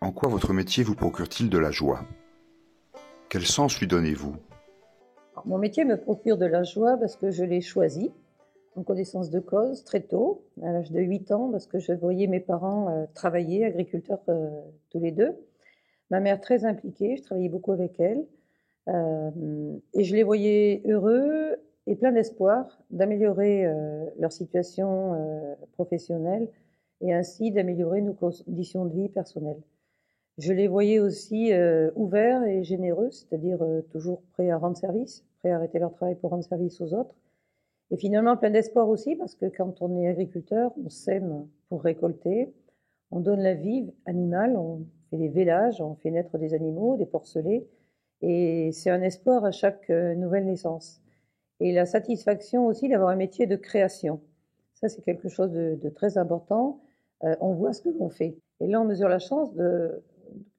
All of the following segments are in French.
En quoi votre métier vous procure-t-il de la joie? Quel sens lui donnez-vous? Mon métier me procure de la joie parce que je l'ai choisi, en connaissance de cause, très tôt, à l'âge de 8 ans, parce que je voyais mes parents travailler, agriculteurs tous les deux. Ma mère très impliquée, je travaillais beaucoup avec elle, et je les voyais heureux et pleins d'espoir d'améliorer leur situation professionnelle et ainsi d'améliorer nos conditions de vie personnelles. Je les voyais aussi ouverts et généreux, c'est-à-dire toujours prêts à rendre service, prêts à arrêter leur travail pour rendre service aux autres. Et finalement plein d'espoir aussi, parce que quand on est agriculteur, on sème pour récolter, on donne la vie animale, on fait des vélages, on fait naître des animaux, des porcelets, et c'est un espoir à chaque nouvelle naissance. Et la satisfaction aussi d'avoir un métier de création. Ça, c'est quelque chose de très important. On voit ce que l'on fait. Et là, on mesure la chance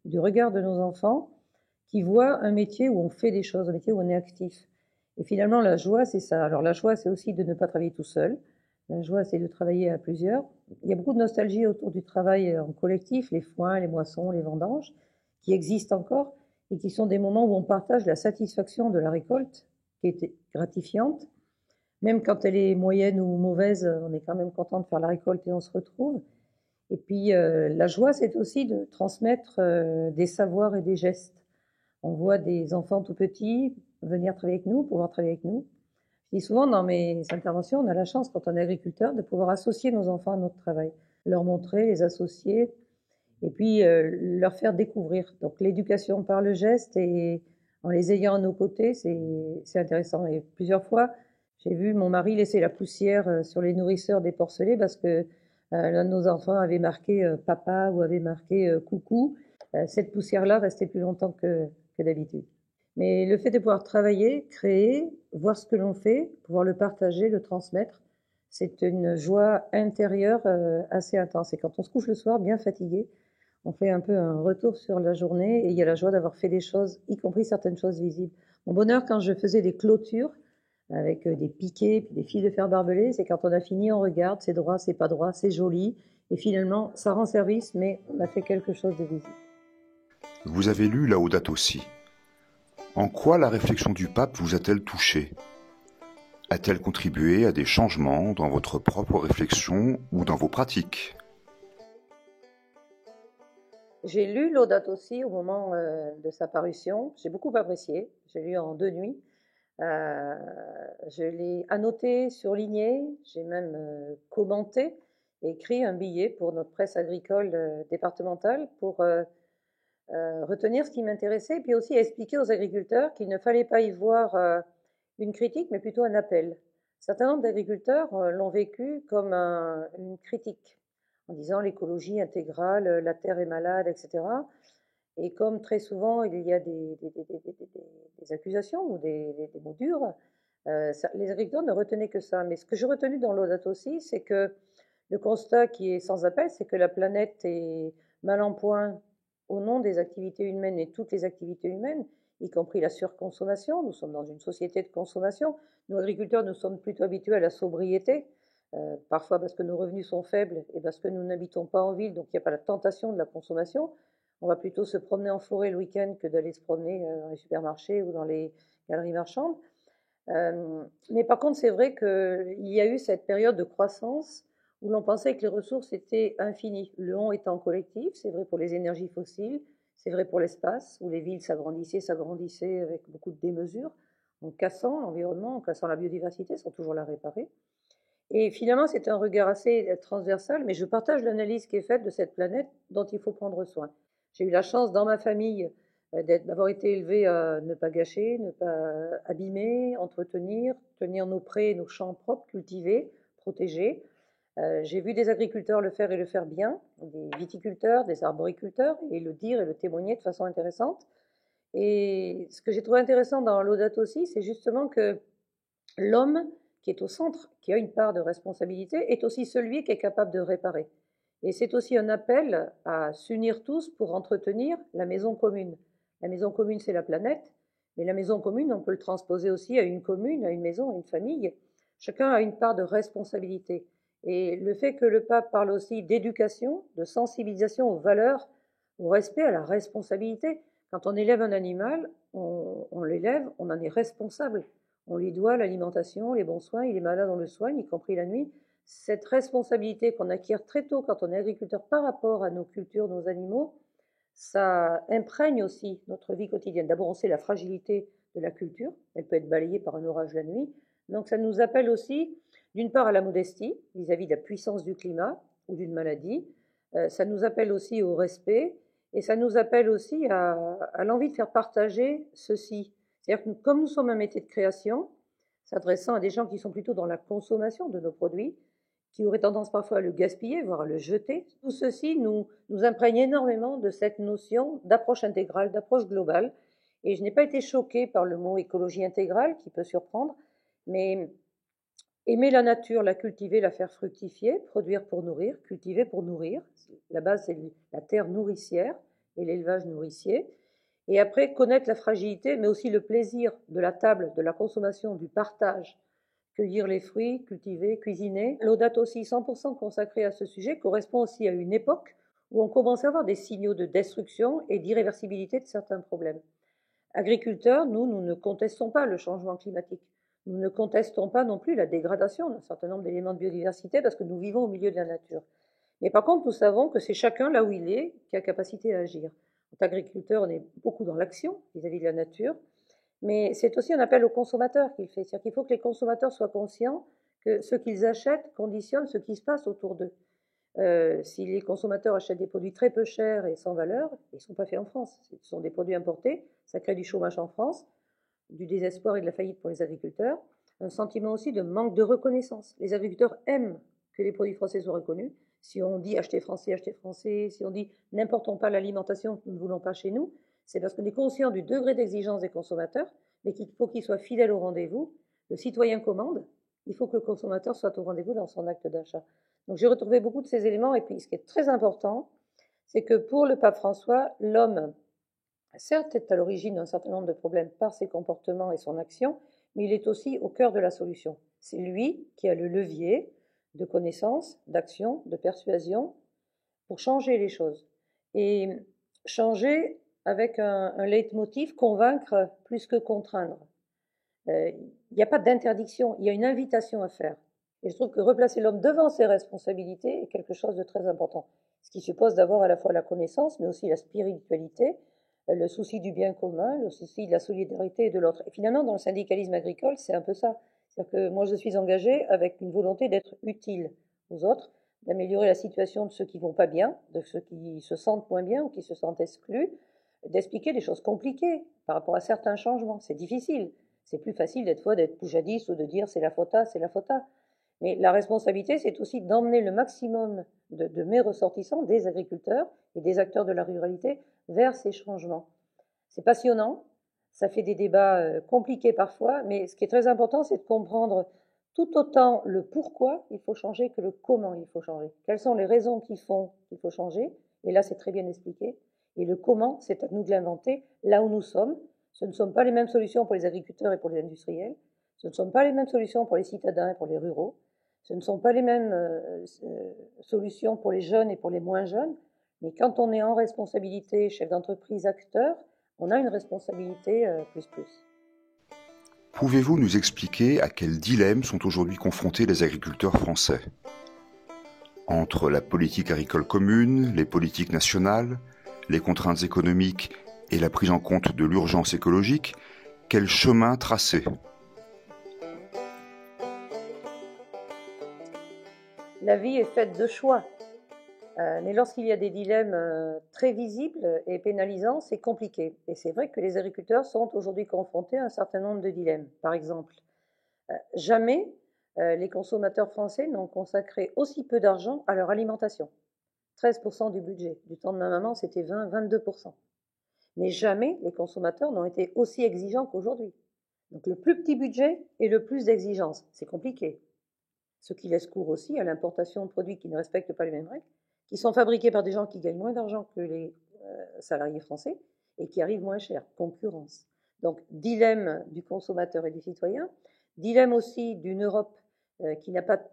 du regard de nos enfants qui voient un métier où on fait des choses, un métier où on est actif. Et finalement, la joie, c'est ça. Alors la joie, c'est aussi de ne pas travailler tout seul. La joie, c'est de travailler à plusieurs. Il y a beaucoup de nostalgie autour du travail en collectif, les foins, les moissons, les vendanges, qui existent encore et qui sont des moments où on partage la satisfaction de la récolte, qui est gratifiante. Même quand elle est moyenne ou mauvaise, on est quand même content de faire la récolte et on se retrouve. Et puis la joie, c'est aussi de transmettre des savoirs et des gestes. On voit des enfants tout petits venir travailler avec nous, pouvoir travailler avec nous. Je dis souvent dans mes interventions, on a la chance quand on est agriculteur de pouvoir associer nos enfants à notre travail, leur montrer, les associer et puis leur faire découvrir. Donc l'éducation par le geste et en les ayant à nos côtés, c'est intéressant. Et plusieurs fois, j'ai vu mon mari laisser la poussière sur les nourrisseurs des porcelets parce que l'un de nos enfants avait marqué papa ou avait marqué coucou. Cette poussière-là restait plus longtemps que d'habitude. Mais le fait de pouvoir travailler, créer, voir ce que l'on fait, pouvoir le partager, le transmettre, c'est une joie intérieure assez intense. Et quand on se couche le soir bien fatigué, on fait un peu un retour sur la journée et il y a la joie d'avoir fait des choses, y compris certaines choses visibles. Mon bonheur quand je faisais des clôtures avec des piquets puis des fils de fer barbelés, c'est quand on a fini, on regarde, c'est droit, c'est pas droit, c'est joli et finalement ça rend service, mais on a fait quelque chose de visible. Vous avez lu Laudato Si. En quoi la réflexion du pape vous a-t-elle touché? A-t-elle contribué à des changements dans votre propre réflexion ou dans vos pratiques? J'ai lu Laudato Si au moment de sa parution. J'ai beaucoup apprécié. J'ai lu en 2 nuits. Euh, je l'ai annoté, surligné. J'ai même commenté et écrit un billet pour notre presse agricole départementale pour retenir ce qui m'intéressait et puis aussi expliquer aux agriculteurs qu'il ne fallait pas y voir une critique, mais plutôt un appel. Un certain nombre d'agriculteurs l'ont vécu comme une critique, en disant l'écologie intégrale, la terre est malade, etc. Et comme très souvent il y a des accusations ou des mots durs, les agriculteurs ne retenaient que ça. Mais ce que j'ai retenu dans l'audat aussi, c'est que le constat qui est sans appel, c'est que la planète est mal en point au nom des activités humaines et toutes les activités humaines, y compris la surconsommation. Nous sommes dans une société de consommation. Nous, agriculteurs, nous sommes plutôt habitués à la sobriété, parfois parce que nos revenus sont faibles et parce que nous n'habitons pas en ville, donc il n'y a pas la tentation de la consommation. On va plutôt se promener en forêt le week-end que d'aller se promener dans les supermarchés ou dans les galeries marchandes. Mais par contre, c'est vrai qu'il y a eu cette période de croissance où l'on pensait que les ressources étaient infinies. Le on étant collectif, c'est vrai pour les énergies fossiles, c'est vrai pour l'espace, où les villes s'agrandissaient avec beaucoup de démesure, en cassant l'environnement, en cassant la biodiversité, sans toujours la réparer. Et finalement, c'est un regard assez transversal, mais je partage l'analyse qui est faite de cette planète dont il faut prendre soin. J'ai eu la chance dans ma famille d'avoir été élevée à ne pas gâcher, ne pas abîmer, entretenir, tenir nos prés, nos champs propres, cultivés, protégés. J'ai vu des agriculteurs le faire et le faire bien, des viticulteurs, des arboriculteurs, et le dire et le témoigner de façon intéressante. Et ce que j'ai trouvé intéressant dans l'Audat aussi, c'est justement que l'homme qui est au centre, qui a une part de responsabilité, est aussi celui qui est capable de réparer. Et c'est aussi un appel à s'unir tous pour entretenir la maison commune. La maison commune, c'est la planète, mais la maison commune, on peut le transposer aussi à une commune, à une maison, à une famille. Chacun a une part de responsabilité. Et le fait que le pape parle aussi d'éducation, de sensibilisation aux valeurs au respect, à la responsabilité. Quand on élève un animal, on l'élève, on en est responsable. On lui doit l'alimentation, les bons soins, il est malade, on le soigne, y compris la nuit. Cette responsabilité qu'on acquiert très tôt quand on est agriculteur par rapport à nos cultures, nos animaux, ça imprègne aussi notre vie quotidienne. D'abord, on sait la fragilité de la culture, elle peut être balayée par un orage la nuit. Donc ça nous appelle aussi, d'une part, à la modestie vis-à-vis de la puissance du climat ou d'une maladie. Ça nous appelle aussi au respect et ça nous appelle aussi à l'envie de faire partager ceci. C'est-à-dire que comme nous sommes un métier de création, s'adressant à des gens qui sont plutôt dans la consommation de nos produits, qui auraient tendance parfois à le gaspiller, voire à le jeter, tout ceci nous imprègne énormément de cette notion d'approche intégrale, d'approche globale. Et je n'ai pas été choquée par le mot écologie intégrale, qui peut surprendre, mais aimer la nature, la cultiver, la faire fructifier, produire pour nourrir, cultiver pour nourrir. La base, c'est la terre nourricière et l'élevage nourricier. Et après, connaître la fragilité, mais aussi le plaisir de la table, de la consommation, du partage, cueillir les fruits, cultiver, cuisiner. L'audate aussi 100% consacrée à ce sujet correspond aussi à une époque où on commence à avoir des signaux de destruction et d'irréversibilité de certains problèmes. Agriculteurs, nous ne contestons pas le changement climatique. Nous ne contestons pas non plus la dégradation d'un certain nombre d'éléments de biodiversité parce que nous vivons au milieu de la nature. Mais par contre, nous savons que c'est chacun là où il est qui a capacité à agir. En tant qu'agriculteur, on est beaucoup dans l'action vis-à-vis de la nature, mais c'est aussi un appel aux consommateurs qu'il fait. C'est-à-dire qu'il faut que les consommateurs soient conscients que ce qu'ils achètent conditionne ce qui se passe autour d'eux. Si les consommateurs achètent des produits très peu chers et sans valeur, ils ne sont pas faits en France. Ce sont des produits importés, ça crée du chômage en France, du désespoir et de la faillite pour les agriculteurs, un sentiment aussi de manque de reconnaissance. Les agriculteurs aiment que les produits français soient reconnus. Si on dit acheter français, si on dit n'importons pas l'alimentation que nous ne voulons pas chez nous, c'est parce qu'on est conscient du degré d'exigence des consommateurs, mais qu'il faut qu'ils soient fidèles au rendez-vous. Le citoyen commande, il faut que le consommateur soit au rendez-vous dans son acte d'achat. Donc j'ai retrouvé beaucoup de ces éléments, et puis ce qui est très important, c'est que pour le pape François, l'homme, certes, est à l'origine d'un certain nombre de problèmes par ses comportements et son action, mais il est aussi au cœur de la solution. C'est lui qui a le levier de connaissance, d'action, de persuasion pour changer les choses. Et changer avec un leitmotiv, convaincre plus que contraindre. Il n'y a pas d'interdiction, il y a une invitation à faire. Et je trouve que replacer l'homme devant ses responsabilités est quelque chose de très important. Ce qui suppose d'avoir à la fois la connaissance, mais aussi la spiritualité, le souci du bien commun, le souci de la solidarité et de l'autre. Et finalement, dans le syndicalisme agricole, c'est un peu ça. C'est-à-dire que moi, je suis engagée avec une volonté d'être utile aux autres, d'améliorer la situation de ceux qui vont pas bien, de ceux qui se sentent moins bien ou qui se sentent exclus, d'expliquer des choses compliquées par rapport à certains changements. C'est difficile. C'est plus facile d'être poujadiste ou de dire c'est la faute à, c'est la faute à. Mais la responsabilité, c'est aussi d'emmener le maximum de mes ressortissants, des agriculteurs et des acteurs de la ruralité, vers ces changements. C'est passionnant, ça fait des débats compliqués parfois, mais ce qui est très important, c'est de comprendre tout autant le pourquoi il faut changer que le comment il faut changer. Quelles sont les raisons qui font qu'il faut changer? Et là, c'est très bien expliqué. Et le comment, c'est à nous de l'inventer là où nous sommes. Ce ne sont pas les mêmes solutions pour les agriculteurs et pour les industriels. Ce ne sont pas les mêmes solutions pour les citadins et pour les ruraux. Ce ne sont pas les mêmes solutions pour les jeunes et pour les moins jeunes. Mais quand on est en responsabilité, chef d'entreprise, acteur, on a une responsabilité plus. Pouvez-vous nous expliquer à quels dilemmes sont aujourd'hui confrontés les agriculteurs français? Entre la politique agricole commune, les politiques nationales, les contraintes économiques et la prise en compte de l'urgence écologique, quel chemin tracer? La vie est faite de choix. Mais lorsqu'il y a des dilemmes très visibles et pénalisants, c'est compliqué. Et c'est vrai que les agriculteurs sont aujourd'hui confrontés à un certain nombre de dilemmes. Par exemple, jamais les consommateurs français n'ont consacré aussi peu d'argent à leur alimentation. 13% du budget. Du temps de ma maman, c'était 22%. Mais jamais les consommateurs n'ont été aussi exigeants qu'aujourd'hui. Donc le plus petit budget et le plus d'exigences. C'est compliqué. Ce qui laisse cours aussi à l'importation de produits qui ne respectent pas les mêmes règles, qui sont fabriqués par des gens qui gagnent moins d'argent que les salariés français et qui arrivent moins cher. Concurrence. Donc, dilemme du consommateur et du citoyen, dilemme aussi d'une Europe qui n'est pas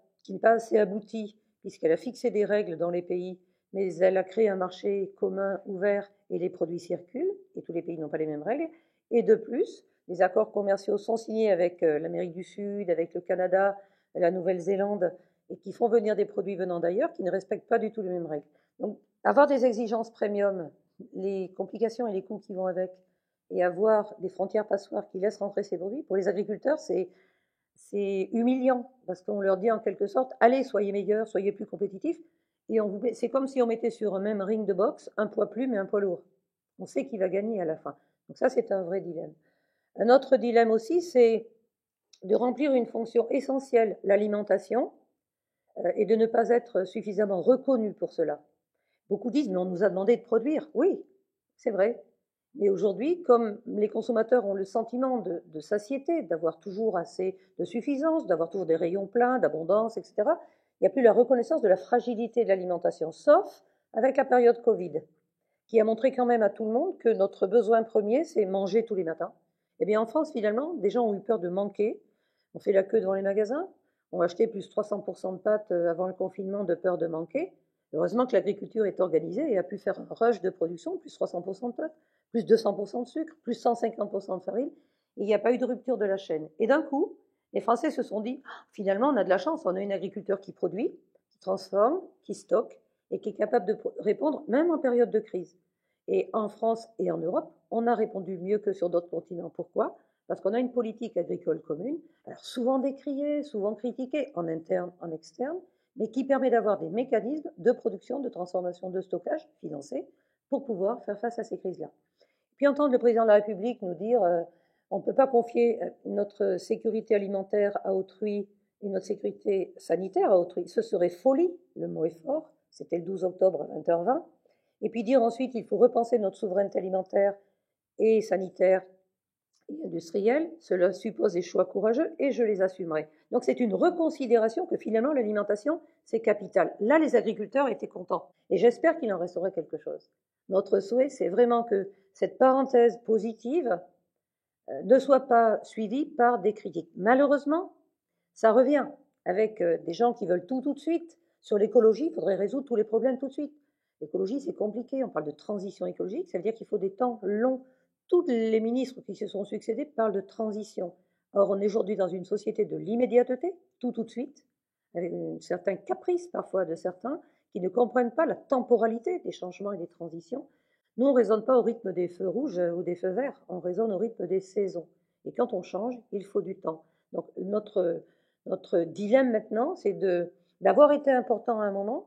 assez aboutie, puisqu'elle a fixé des règles dans les pays, mais elle a créé un marché commun ouvert et les produits circulent, et tous les pays n'ont pas les mêmes règles. Et de plus, les accords commerciaux sont signés avec l'Amérique du Sud, avec le Canada, la Nouvelle-Zélande, et qui font venir des produits venant d'ailleurs qui ne respectent pas du tout les mêmes règles. Donc, avoir des exigences premium, les complications et les coûts qui vont avec, et avoir des frontières passoires qui laissent rentrer ces produits, pour les agriculteurs, c'est humiliant, parce qu'on leur dit en quelque sorte, allez, soyez meilleurs, soyez plus compétitifs, et c'est comme si on mettait sur un même ring de boxe un poids plume et un poids lourd. On sait qui va gagner à la fin. Donc ça, c'est un vrai dilemme. Un autre dilemme aussi, c'est de remplir une fonction essentielle, l'alimentation, et de ne pas être suffisamment reconnu pour cela. Beaucoup disent, mais on nous a demandé de produire. Oui, c'est vrai. Mais aujourd'hui, comme les consommateurs ont le sentiment de satiété, d'avoir toujours assez de suffisance, d'avoir toujours des rayons pleins, d'abondance, etc., il n'y a plus la reconnaissance de la fragilité de l'alimentation, sauf avec la période Covid, qui a montré quand même à tout le monde que notre besoin premier, c'est manger tous les matins. Eh bien, en France, finalement, des gens ont eu peur de manquer. On fait la queue devant les magasins. On a acheté plus 300% de pâtes avant le confinement de peur de manquer. Heureusement que l'agriculture est organisée et a pu faire un rush de production, plus 300% de pâtes, plus 200% de sucre, plus 150% de farine. Et il n'y a pas eu de rupture de la chaîne. Et d'un coup, les Français se sont dit, finalement, on a de la chance, on a une agriculture qui produit, qui transforme, qui stocke et qui est capable de répondre même en période de crise. Et en France et en Europe, on a répondu mieux que sur d'autres continents. Pourquoi ? Parce qu'on a une politique agricole commune, alors souvent décriée, souvent critiquée, en interne, en externe, mais qui permet d'avoir des mécanismes de production, de transformation, de stockage financés pour pouvoir faire face à ces crises-là. Puis entendre le président de la République nous dire on ne peut pas confier notre sécurité alimentaire à autrui et notre sécurité sanitaire à autrui. Ce serait folie, le mot est fort, c'était le 12 octobre à 20h20. Et puis dire ensuite qu'il faut repenser notre souveraineté alimentaire et sanitaire et industrielle, cela suppose des choix courageux et je les assumerai. Donc c'est une reconsidération que finalement l'alimentation, c'est capital. Là, les agriculteurs étaient contents et j'espère qu'il en resterait quelque chose. Notre souhait, c'est vraiment que cette parenthèse positive ne soit pas suivie par des critiques. Malheureusement, ça revient avec des gens qui veulent tout de suite. Sur l'écologie, il faudrait résoudre tous les problèmes tout de suite. L'écologie, c'est compliqué. On parle de transition écologique, ça veut dire qu'il faut des temps longs. Tous les ministres qui se sont succédés parlent de transition. Or, on est aujourd'hui dans une société de l'immédiateté, tout de suite, avec un certain caprice parfois de certains qui ne comprennent pas la temporalité des changements et des transitions. Nous, on ne raisonne pas au rythme des feux rouges ou des feux verts, on raisonne au rythme des saisons. Et quand on change, il faut du temps. Donc notre dilemme maintenant, c'est d'avoir été important à un moment,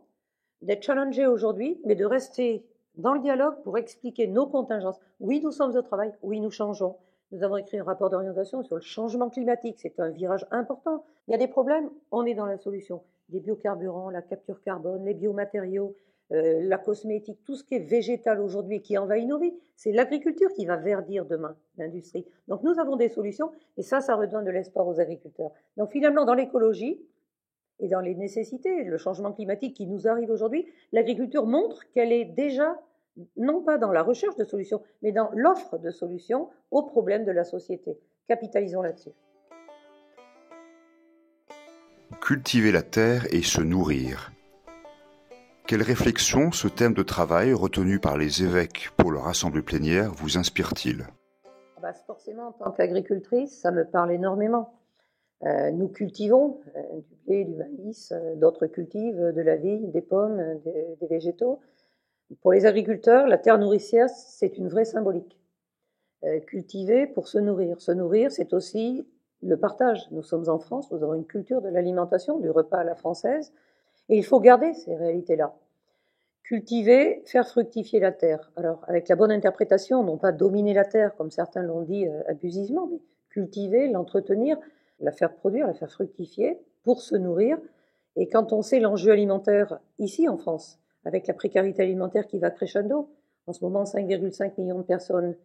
d'être challengé aujourd'hui, mais de rester dans le dialogue pour expliquer nos contingences. Oui, nous sommes au travail, oui, nous changeons. Nous avons écrit un rapport d'orientation sur le changement climatique, c'est un virage important. Il y a des problèmes, on est dans la solution. Les biocarburants, la capture carbone, les biomatériaux, la cosmétique, tout ce qui est végétal aujourd'hui et qui envahit nos vies, c'est l'agriculture qui va verdir demain, l'industrie. Donc nous avons des solutions et ça redonne de l'espoir aux agriculteurs. Donc finalement, dans l'écologie et dans les nécessités, le changement climatique qui nous arrive aujourd'hui, l'agriculture montre qu'elle est déjà non pas dans la recherche de solutions, mais dans l'offre de solutions aux problèmes de la société. Capitalisons là-dessus. Cultiver la terre et se nourrir. Quelle réflexion ce thème de travail retenu par les évêques pour leur assemblée plénière vous inspire-t-il ? Forcément, en tant qu'agricultrice, ça me parle énormément. Nous cultivons du blé, du maïs, d'autres cultivent de la vigne, des pommes, des végétaux. Pour les agriculteurs, la terre nourricière, c'est une vraie symbolique. Cultiver pour se nourrir. Se nourrir, c'est aussi le partage. Nous sommes en France, nous avons une culture de l'alimentation, du repas à la française, et il faut garder ces réalités-là. Cultiver, faire fructifier la terre. Alors, avec la bonne interprétation, non pas dominer la terre, comme certains l'ont dit abusivement, mais cultiver, l'entretenir, la faire produire, la faire fructifier pour se nourrir. Et quand on sait l'enjeu alimentaire ici en France, avec la précarité alimentaire qui va crescendo, en ce moment 5,5 millions de personnes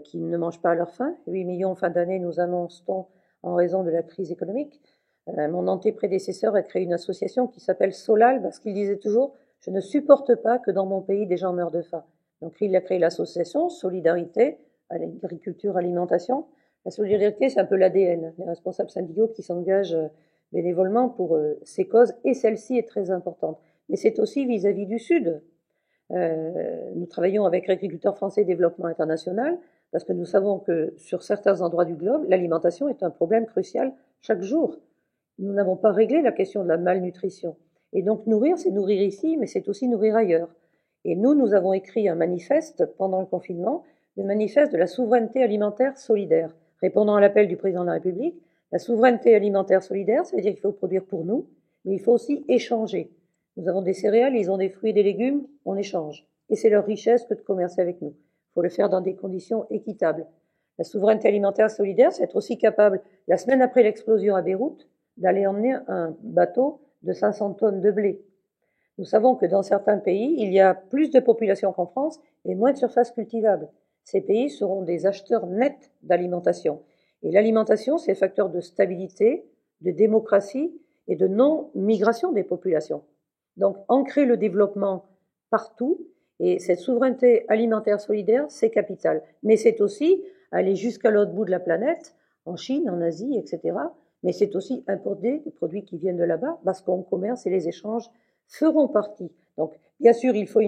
qui ne mangent pas à leur faim, 8 millions en fin d'année nous annonce-t-on en raison de la crise économique. Mon antéprédécesseur a créé une association qui s'appelle Solal parce qu'il disait toujours « Je ne supporte pas que dans mon pays des gens meurent de faim ». Donc il a créé l'association Solidarité, Agriculture, Alimentation. La solidarité, c'est un peu l'ADN, les responsables syndicaux qui s'engagent bénévolement pour ces causes, et celle-ci est très importante. mais c'est aussi vis-à-vis du Sud. Nous travaillons avec Agriculteurs Français Développement International parce que nous savons que sur certains endroits du globe, l'alimentation est un problème crucial chaque jour. Nous n'avons pas réglé la question de la malnutrition. Et donc nourrir, c'est nourrir ici, mais c'est aussi nourrir ailleurs. Et nous avons écrit un manifeste pendant le confinement, le manifeste de la souveraineté alimentaire solidaire. Répondant à l'appel du président de la République, la souveraineté alimentaire solidaire, ça veut dire qu'il faut produire pour nous, mais il faut aussi échanger. Nous avons des céréales, ils ont des fruits et des légumes, on échange. Et c'est leur richesse que de commercer avec nous. Il faut le faire dans des conditions équitables. La souveraineté alimentaire solidaire, c'est être aussi capable, la semaine après l'explosion à Beyrouth, d'aller emmener un bateau de 500 tonnes de blé. Nous savons que dans certains pays, il y a plus de population qu'en France et moins de surface cultivable. Ces pays seront des acheteurs nets d'alimentation. Et l'alimentation, c'est facteur de stabilité, de démocratie et de non-migration des populations. Donc, ancrer le développement partout, et cette souveraineté alimentaire solidaire, c'est capital. Mais c'est aussi aller jusqu'à l'autre bout de la planète, en Chine, en Asie, etc. Mais c'est aussi importer des produits qui viennent de là-bas, parce qu'on commerce et les échanges feront partie. Donc, bien sûr, il faut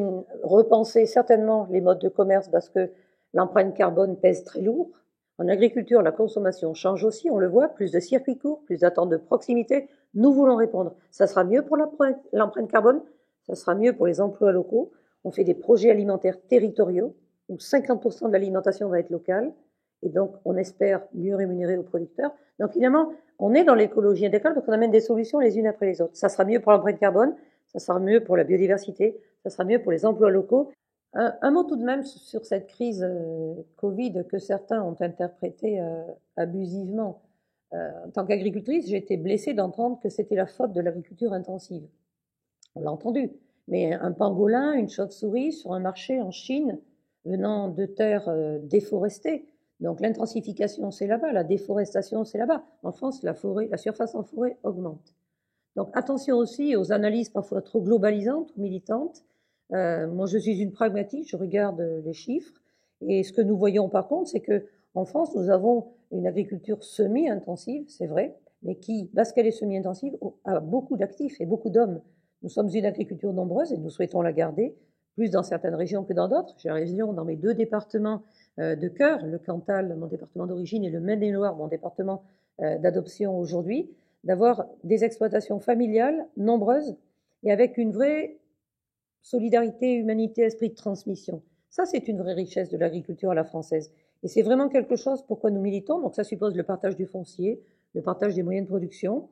repenser certainement les modes de commerce, parce que l'empreinte carbone pèse très lourd. En agriculture, la consommation change aussi, on le voit, plus de circuits courts, plus d'attentes de proximité. Nous voulons répondre. Ça sera mieux pour l'empreinte carbone, ça sera mieux pour les emplois locaux. On fait des projets alimentaires territoriaux où 50% de l'alimentation va être locale et donc on espère mieux rémunérer aux producteurs. Donc finalement, on est dans l'écologie intégrale parce qu'on amène des solutions les unes après les autres. Ça sera mieux pour l'empreinte carbone, ça sera mieux pour la biodiversité, ça sera mieux pour les emplois locaux. Un mot tout de même sur cette crise Covid que certains ont interprétée abusivement. En tant qu'agricultrice, j'ai été blessée d'entendre que c'était la faute de l'agriculture intensive. On l'a entendu. Mais un pangolin, une chauve-souris sur un marché en Chine, venant de terres déforestées. Donc l'intensification, c'est là-bas, la déforestation, c'est là-bas. En France, la surface en forêt augmente. Donc attention aussi aux analyses parfois trop globalisantes ou militantes. Moi, je suis une pragmatique, je regarde les chiffres. Et ce que nous voyons par contre, c'est que en France, nous avons une agriculture semi-intensive, c'est vrai, mais qui, parce qu'elle est semi-intensive, a beaucoup d'actifs et beaucoup d'hommes. Nous sommes une agriculture nombreuse et nous souhaitons la garder, plus dans certaines régions que dans d'autres. J'ai raison dans mes deux départements de cœur, le Cantal, mon département d'origine, et le Maine-et-Loire, mon département d'adoption aujourd'hui, d'avoir des exploitations familiales nombreuses et avec une vraie solidarité, humanité, esprit de transmission. Ça, c'est une vraie richesse de l'agriculture à la française. Et c'est vraiment quelque chose pourquoi nous militons. Donc ça suppose le partage du foncier, le partage des moyens de production,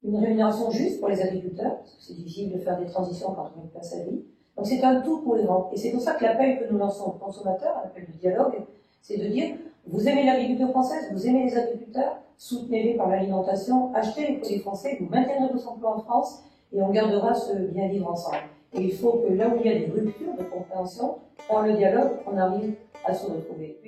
une rémunération juste pour les agriculteurs, parce que c'est difficile de faire des transitions quand on gagne pas sa vie. Donc c'est un tout cohérent. Et c'est pour ça que l'appel que nous lançons aux consommateurs, l'appel du dialogue, c'est de dire, vous aimez l'agriculture française, vous aimez les agriculteurs, soutenez-les par l'alimentation, achetez les produits français, vous maintiendrez vos emplois en France, et on gardera ce bien vivre ensemble. Et il faut que là où il y a des ruptures de compréhension, par le dialogue, on arrive à se retrouver.